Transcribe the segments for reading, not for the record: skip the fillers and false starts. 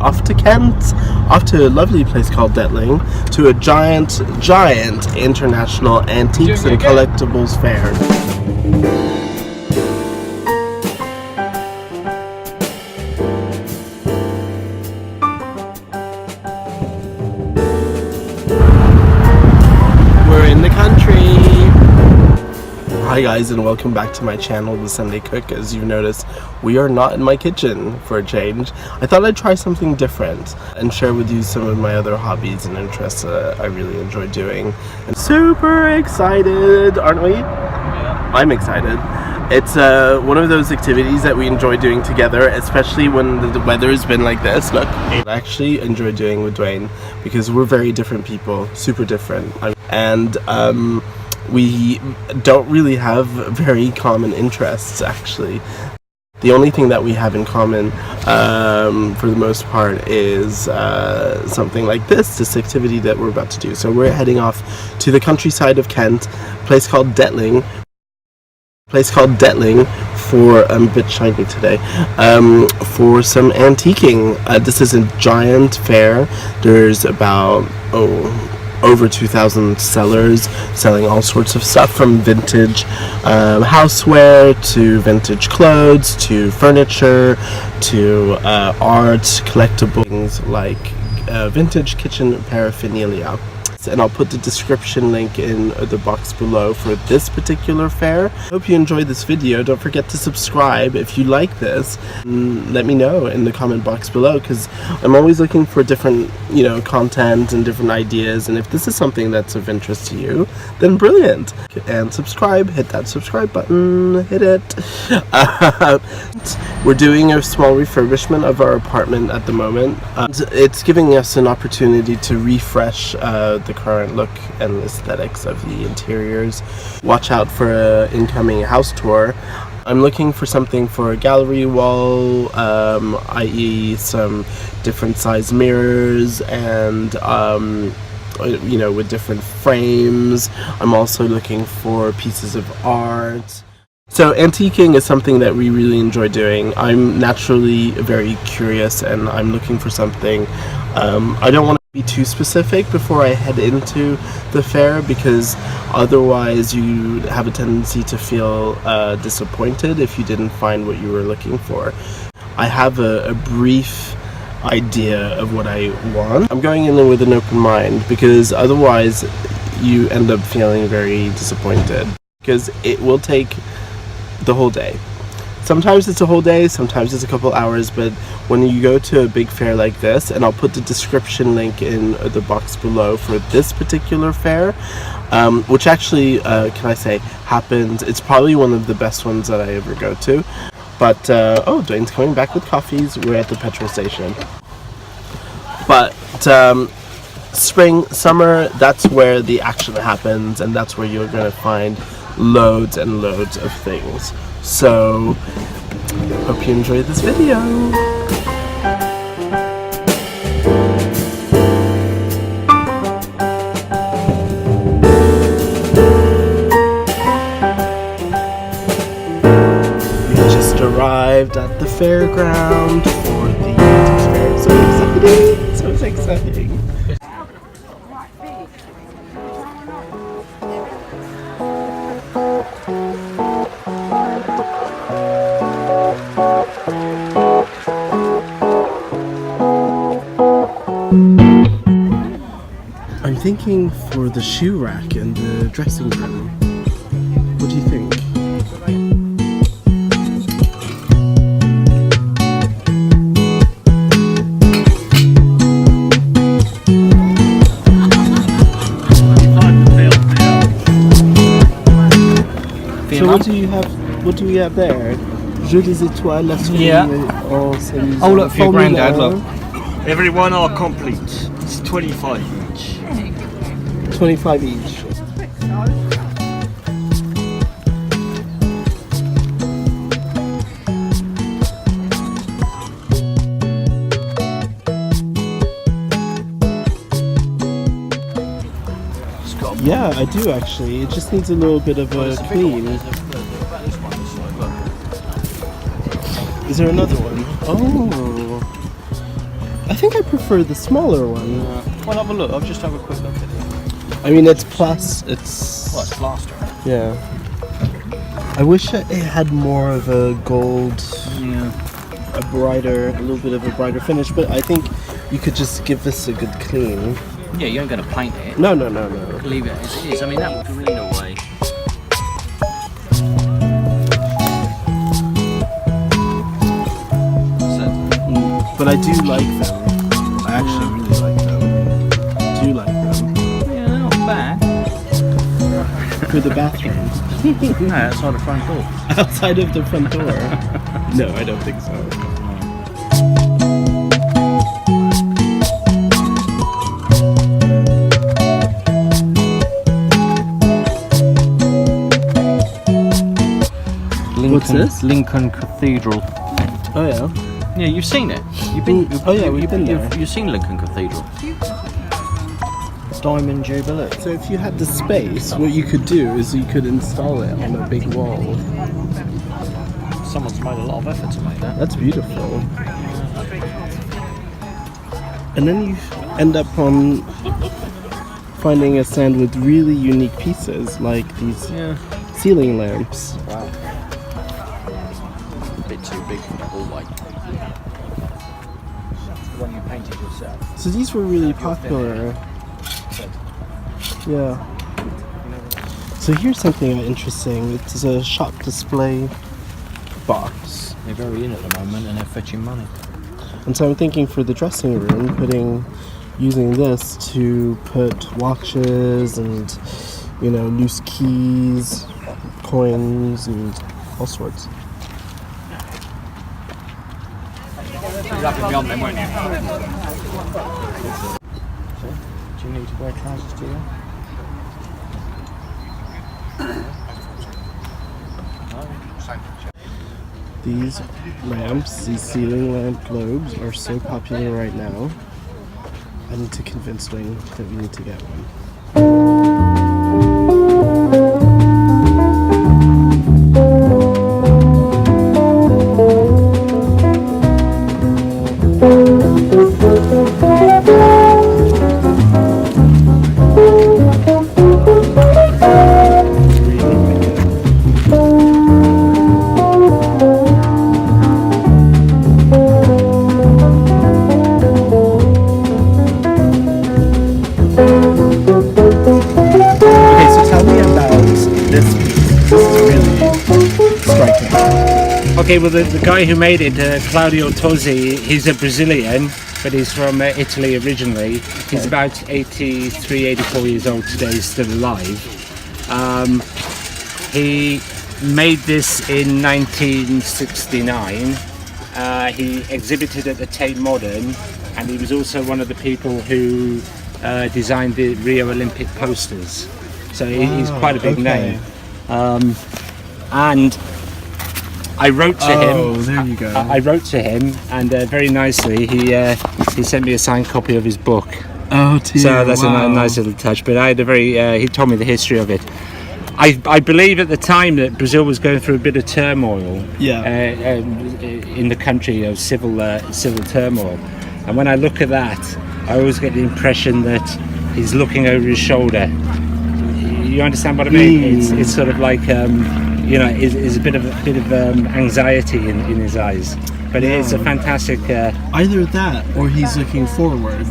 Off to Kent, off to a lovely place called Detling, to a giant international antiques and collectibles fair. We're in the country! Hi guys, and welcome back to my channel, The Sunday Cook. As you've noticed, we are not in my kitchen for a change. I thought I'd try something different and share with you some of my other hobbies and interests that I really enjoy doing. And super excited, aren't we? Yeah. I'm excited. It's one of those activities that we enjoy doing together, especially when the weather's been like this. Look, I actually enjoy doing with Dwayne because we're very different people, super different. And we don't really have very common interests, actually. The only thing that we have in common, for the most part, is something like this activity that we're about to do. So we're heading off to the countryside of Kent, a place called Detling. For I'm a bit shiny today, for some antiquing. This is a giant fair. There's about over 2,000 sellers selling all sorts of stuff, from vintage houseware to vintage clothes to furniture to art, collectibles like vintage kitchen paraphernalia. And I'll put the description link in the box below for this particular fair. Hope you enjoyed this video. Don't forget to subscribe if you like this. Let me know in the comment box below, because I'm always looking for different, content and different ideas, and if this is something that's of interest to you, then brilliant. And subscribe, hit that subscribe button, hit it. We're doing a small refurbishment of our apartment at the moment. It's giving us an opportunity to refresh the current look and aesthetics of the interiors. Watch out for an incoming house tour. I'm looking for something for a gallery wall, i.e. some different size mirrors and with different frames. I'm also looking for pieces of art. So antiquing is something that we really enjoy doing. I'm naturally very curious, and I'm looking for something. I don't want to be too specific before I head into the fair, because otherwise you have a tendency to feel disappointed if you didn't find what you were looking for. I have a brief idea of what I want. I'm going in there with an open mind, because otherwise you end up feeling very disappointed, because it will take the whole day. Sometimes it's a whole day, sometimes it's a couple hours, but when you go to a big fair like this, and I'll put the description link in the box below for this particular fair, which actually, can I say, happens, it's probably one of the best ones that I ever go to. But, Dwayne's coming back with coffees. We're at the petrol station. But, spring, summer, that's where the action happens, and that's where you're going to find loads and loads of things. So, hope you enjoyed this video. We just arrived at the fairground for the fair. So exciting! I'm thinking for the shoe rack and the dressing room. What do you think? So what do we have there? Jeux des étoiles, la souris en s'amusant. Oh look, for your granddad, look. Everyone are complete. It's 25 each. 25 each. Yeah, I do actually. It just needs a little bit of a clean. Is there another one? Oh. I think I prefer the smaller one. Well, have a look. I'll just have a quick look at it. I mean, it's plus. It's Well, it's plaster. yeah. I wish it had more of a gold, Yeah. a little bit of a brighter finish. But I think you could just give this a good clean. Yeah, you ain't gonna paint it. No. Leave it as it is. I mean, that would green away. But I do like them. I actually really like them. Do like them Yeah, they're not bad. for the bathroom. No, outside the front door. Outside of the front door. No, I don't think so. What's this? Lincoln Cathedral. Oh yeah. Yeah, you've seen it. You've been. We've been there. You've seen Lincoln Cathedral. Diamond Jubilee. So if you had the space, what you could do is you could install it on a big wall. Someone's made a lot of effort to make that. That's beautiful. And then you end up on finding a stand with really unique pieces like these ceiling lamps. Wow. A bit too big for the hallway. The one you painted yourself. So these were really popular. Yeah. So here's something interesting. It's a shop display box. They're very in at the moment and they're fetching money. And so I'm thinking for the dressing room, using this to put watches and, loose keys, coins, and all sorts. Beyond them, won't you? Do you need to wear trousers today? These lamps, these ceiling lamp globes, are so popular right now. I need to convince Wayne that we need to get one. Okay, well the guy who made it, Claudio Tosi, he's a Brazilian, but he's from Italy originally. He's about 83, 84 years old today, he's still alive. He made this in 1969. He exhibited at the Tate Modern, and he was also one of the people who designed the Rio Olympic posters. So he's quite a big name. And I wrote to him. Oh, there you go. I wrote to him, and very nicely he sent me a signed copy of his book. Oh, dear. So that's wow. a nice little touch. But I had he told me the history of it. I believe at the time that Brazil was going through a bit of turmoil. Yeah. In the country of civil turmoil, and when I look at that, I always get the impression that he's looking over his shoulder. You understand what I mean? It's sort of like. Is a bit of anxiety in his eyes, but it's a fantastic. Either that, or he's looking forward.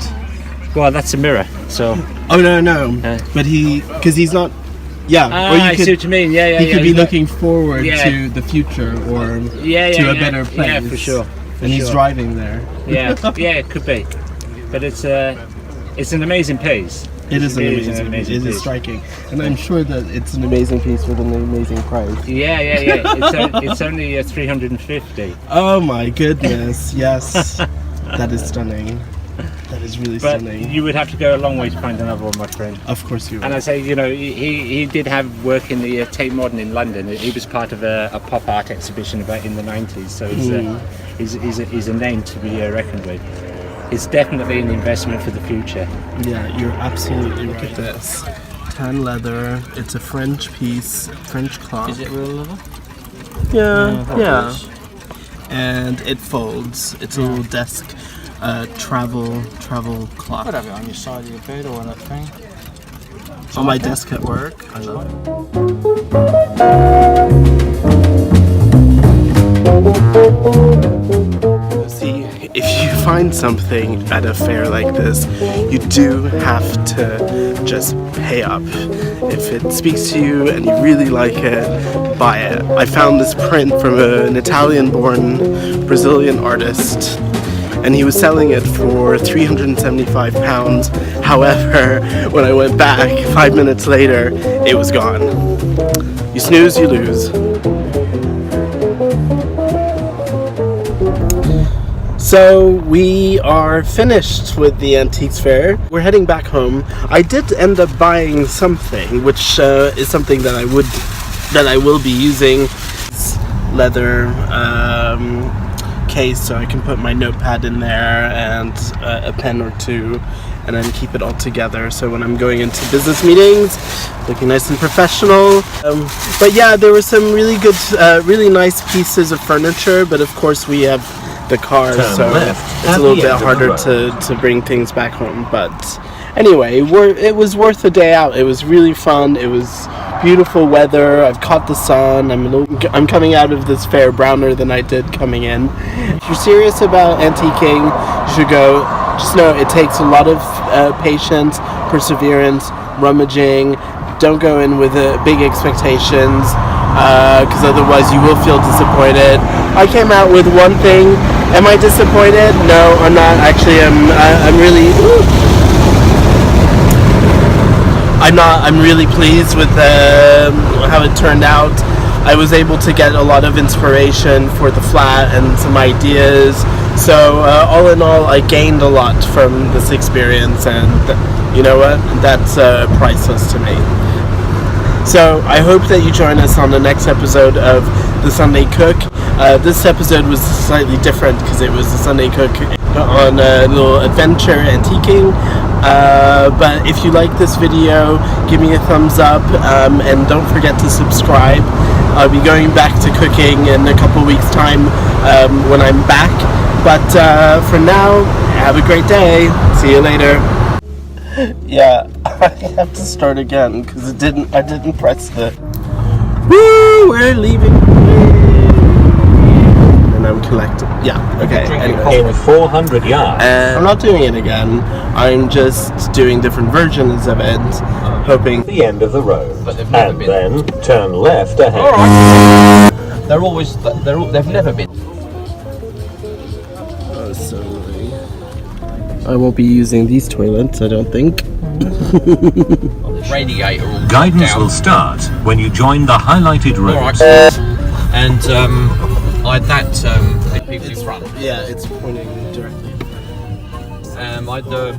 Well, that's a mirror. So. Oh no! But because he's not. Yeah. Or I see what you mean. Yeah. He could be looking forward to the future or to a better place. Yeah, for sure. And he's driving there. Yeah, it could be, but it's an amazing piece. It is an amazing piece. It is striking, and I'm sure that it's an amazing piece with an amazing price. Yeah. It's only 350. Oh my goodness! Yes, that is stunning. That is really stunning. But you would have to go a long way to find another one, my friend. Of course you would. And I say, he did have work in the Tate Modern in London. He was part of a pop art exhibition about in the 90s. So he's a name to be reckoned with. It's definitely an investment for the future. Yeah, you're absolutely right. Look at this. Tan leather. It's a French piece, French cloth. Is it real leather? Yeah. And it folds. It's a little desk travel clock Could have it on your side of your bed or on that thing. on my desk at work. I love it. See, if you find something at a fair like this, you do have to just pay up. If it speaks to you and you really like it, buy it. I found this print from an Italian-born Brazilian artist, and he was selling it for £375. However, when I went back 5 minutes later, it was gone. You snooze, you lose. So we are finished with the antiques fair. We're heading back home. I did end up buying something, which is something that I will be using. It's leather case, so I can put my notepad in there and a pen or two, and then keep it all together. So when I'm going into business meetings, looking nice and professional. But yeah, there were some really good, really nice pieces of furniture. But of course, we have the cars, so it's a little bit harder to bring things back home. But anyway, it was worth a day out. It was really fun. It was beautiful weather. I've caught the sun. I'm coming out of this fair browner than I did coming in. If you're serious about antiquing, you should go. Just know it takes a lot of patience, perseverance, rummaging. Don't go in with big expectations, because otherwise you will feel disappointed. I came out with one thing. Am I disappointed? No, I'm not. Actually, I'm really. I'm really pleased with how it turned out. I was able to get a lot of inspiration for the flat and some ideas. So all in all, I gained a lot from this experience, and you know what? That's priceless to me. So I hope that you join us on the next episode of The Sunday Cook. This episode was slightly different because it was The Sunday Cook on a little adventure antiquing. But if you like this video, give me a thumbs up, and don't forget to subscribe. I'll be going back to cooking in a couple weeks' time when I'm back. But for now, have a great day. See you later. Yeah, I have to start again because I didn't press the. Woo! We're leaving. And I'm collecting. Yeah. Okay. Anyway. In 400 yards. I'm not doing it again. I'm just doing different versions of it, hoping. The end of the road, and then turn left ahead. All right. They've never been. Oh, so annoying. I won't be using these toilets, I don't think. Radiator. All Guidance down. will start when you join the highlighted road. All right. And I had that people in front. Yeah, it's pointing directly. I had the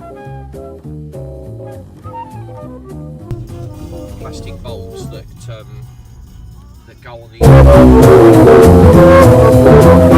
plastic bowls that go on the.